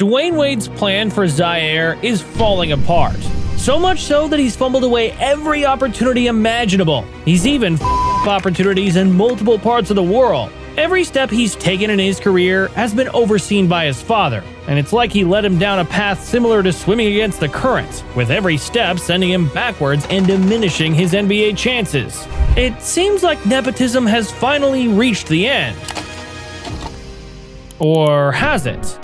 Dwayne Wade's plan for Zaire is falling apart. So much so that he's fumbled away every opportunity imaginable. He's even opportunities in multiple parts of the world. Every step he's taken in his career has been overseen by his father, and it's like he led him down a path similar to swimming against the current, with every step sending him backwards and diminishing his NBA chances. It seems like nepotism has finally reached the end. Or has it?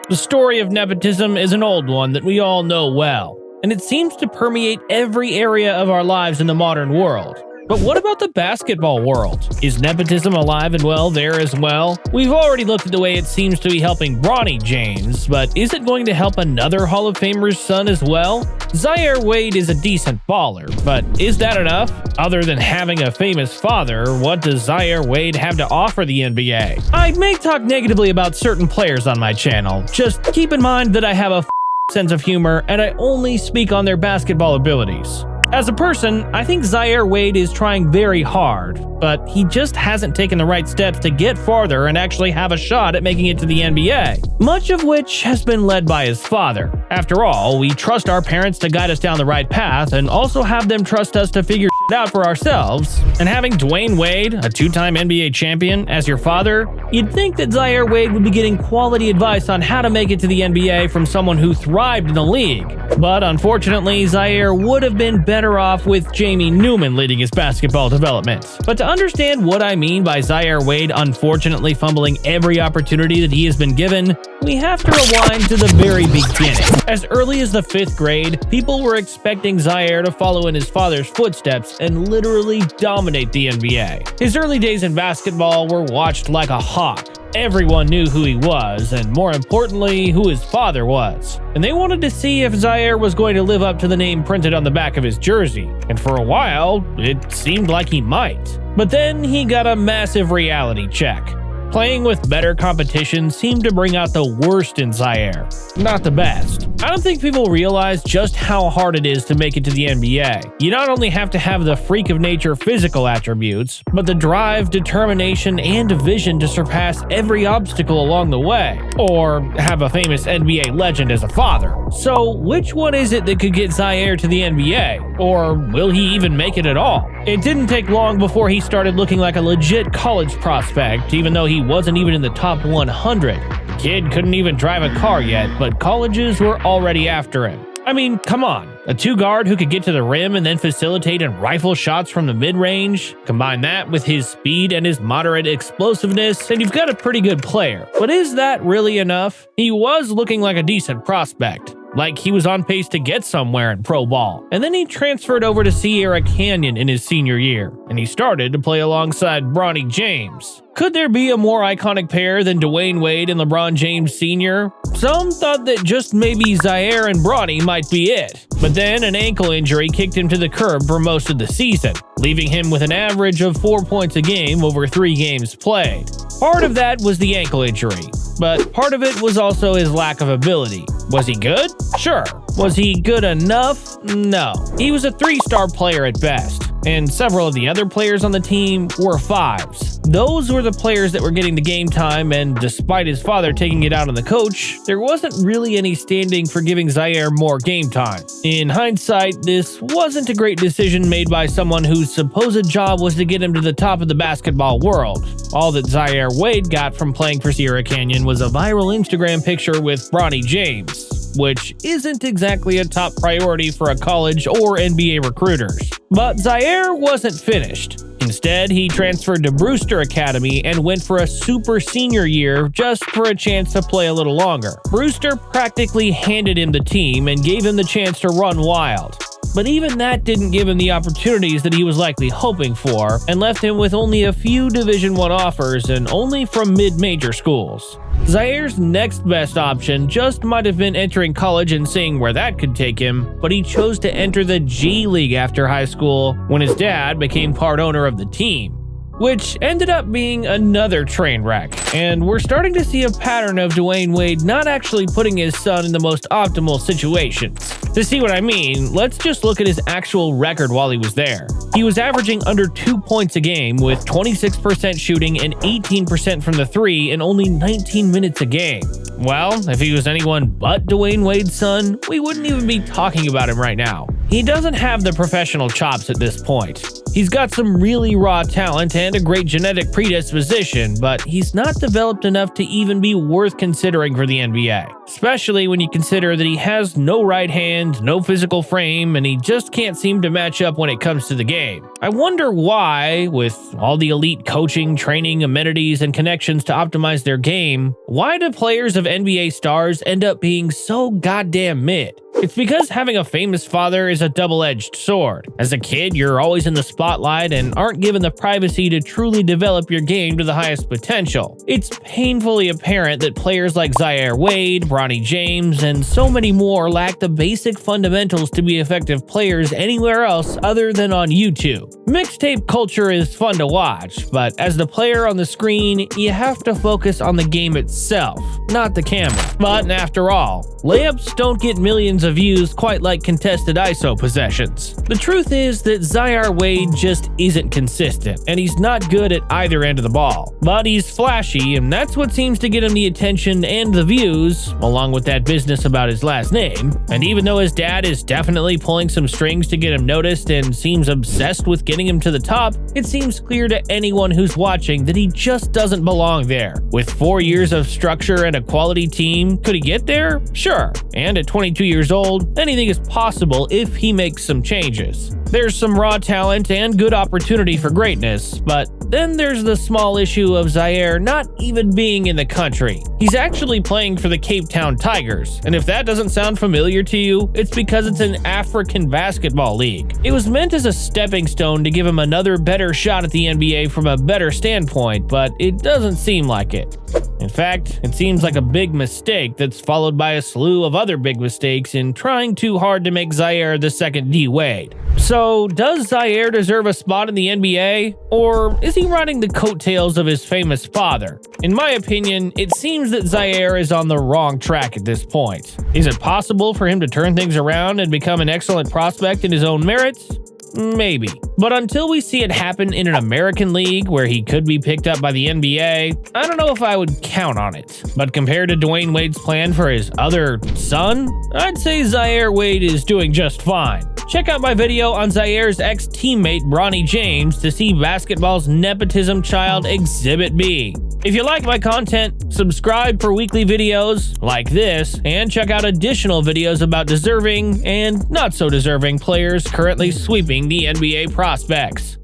The story of nepotism is an old one that we all know well, and it seems to permeate every area of our lives in the modern world. But what about the basketball world? Is nepotism alive and well there as well? We've already looked at the way it seems to be helping Bronny James, but is it going to help another Hall of Famer's son as well? Zaire Wade is a decent baller, but is that enough? Other than having a famous father, what does Zaire Wade have to offer the NBA? I may talk negatively about certain players on my channel, just keep in mind that I have a sense of humor and I only speak on their basketball abilities. As a person, I think Zaire Wade is trying very hard, but he just hasn't taken the right steps to get farther and actually have a shot at making it to the NBA, much of which has been led by his father. After all, we trust our parents to guide us down the right path and also have them trust us to figure shit out for ourselves. And having Dwayne Wade, a two-time NBA champion, as your father, you'd think that Zaire Wade would be getting quality advice on how to make it to the NBA from someone who thrived in the league. But unfortunately, Zaire would have been better off with Jamie Newman leading his basketball development. But to understand what I mean by Zaire Wade unfortunately fumbling every opportunity that he has been given, we have to rewind to the very beginning. As early as the 5th grade, people were expecting Zaire to follow in his father's footsteps and literally dominate the NBA. His early days in basketball were watched like a hawk. Everyone knew who he was, and more importantly, who his father was. And they wanted to see if Zaire was going to live up to the name printed on the back of his jersey. And for a while, it seemed like he might. But then he got a massive reality check. Playing with better competition seemed to bring out the worst in Zaire, not the best. I don't think people realize just how hard it is to make it to the NBA. You not only have to have the freak of nature physical attributes, but the drive, determination, and vision to surpass every obstacle along the way, or have a famous NBA legend as a father. So which one is it that could get Zaire to the NBA? Or will he even make it at all? It didn't take long before he started looking like a legit college prospect, even though he wasn't even in the top 100. The kid couldn't even drive a car yet, but colleges were already after him. I mean, come on. A two-guard who could get to the rim and then facilitate and rifle shots from the mid-range? Combine that with his speed and his moderate explosiveness, and you've got a pretty good player. But is that really enough? He was looking like a decent prospect. Like he was on pace to get somewhere in pro ball. And then he transferred over to Sierra Canyon in his senior year, and he started to play alongside Bronny James. Could there be a more iconic pair than Dwayne Wade and LeBron James Sr.? Some thought that just maybe Zaire and Bronny might be it. But then an ankle injury kicked him to the curb for most of the season, leaving him with an average of 4 points a game over 3 games played. Part of that was the ankle injury, but part of it was also his lack of ability. Was he good? Sure. Was he good enough? No. He was a 3-star player at best, and several of the other players on the team were 5s. Those were the players that were getting the game time, and despite his father taking it out on the coach, there wasn't really any standing for giving Zaire more game time. In hindsight, this wasn't a great decision made by someone whose supposed job was to get him to the top of the basketball world. All that Zaire Wade got from playing for Sierra Canyon was a viral Instagram picture with Bronny James, which isn't exactly a top priority for a college or NBA recruiters. But Zaire wasn't finished. Instead, he transferred to Brewster Academy and went for a super senior year just for a chance to play a little longer. Brewster practically handed him the team and gave him the chance to run wild. But even that didn't give him the opportunities that he was likely hoping for, and left him with only a few Division I offers and only from mid-major schools. Zaire's next best option just might have been entering college and seeing where that could take him, but he chose to enter the G League after high school when his dad became part owner of the team, which ended up being another train wreck. And we're starting to see a pattern of Dwayne Wade not actually putting his son in the most optimal situations. To see what I mean, let's just look at his actual record while he was there. He was averaging under 2 points a game with 26% shooting and 18% from the three in only 19 minutes a game. Well, if he was anyone but Dwayne Wade's son, we wouldn't even be talking about him right now. He doesn't have the professional chops at this point. He's got some really raw talent and a great genetic predisposition, but he's not developed enough to even be worth considering for the NBA. Especially when you consider that he has no right hand, no physical frame, and he just can't seem to match up when it comes to the game. I wonder why, with all the elite coaching, training, amenities, and connections to optimize their game, why do players of NBA stars end up being so goddamn mid? It's because having a famous father is a double-edged sword. As a kid, you're always in the spotlight and aren't given the privacy to truly develop your game to the highest potential. It's painfully apparent that players like Zaire Wade, Bronny James, and so many more lack the basic fundamentals to be effective players anywhere else other than on YouTube. Mixtape culture is fun to watch, but as the player on the screen, you have to focus on the game itself, not the camera. But after all, layups don't get millions of views quite like contested ISO possessions. The truth is that Zaire Wade just isn't consistent, and he's not good at either end of the ball. But he's flashy, and that's what seems to get him the attention and the views, along with that business about his last name. And even though his dad is definitely pulling some strings to get him noticed and seems obsessed with getting him to the top, it seems clear to anyone who's watching that he just doesn't belong there. With 4 years of structure and a quality team, could he get there? Sure. And at 22 years old, anything is possible if he makes some changes. There's some raw talent and good opportunity for greatness, but then there's the small issue of Zaire not even being in the country. He's actually playing for the Cape Town Tigers, and if that doesn't sound familiar to you, it's because it's an African basketball league. It was meant as a stepping stone to give him another better shot at the NBA from a better standpoint, but it doesn't seem like it. In fact, it seems like a big mistake that's followed by a slew of other big mistakes in trying too hard to make Zaire the second D Wade. So, does Zaire deserve a spot in the NBA, or is he riding the coattails of his famous father? In my opinion, it seems that Zaire is on the wrong track at this point. Is it possible for him to turn things around and become an excellent prospect in his own merits? Maybe. But until we see it happen in an American league where he could be picked up by the NBA, I don't know if I would count on it. But compared to Dwayne Wade's plan for his other son, I'd say Zaire Wade is doing just fine. Check out my video on Zaire's ex-teammate Bronny James to see basketball's nepotism child Exhibit B. If you like my content, subscribe for weekly videos like this, and check out additional videos about deserving and not so deserving players currently sweeping the NBA prospects.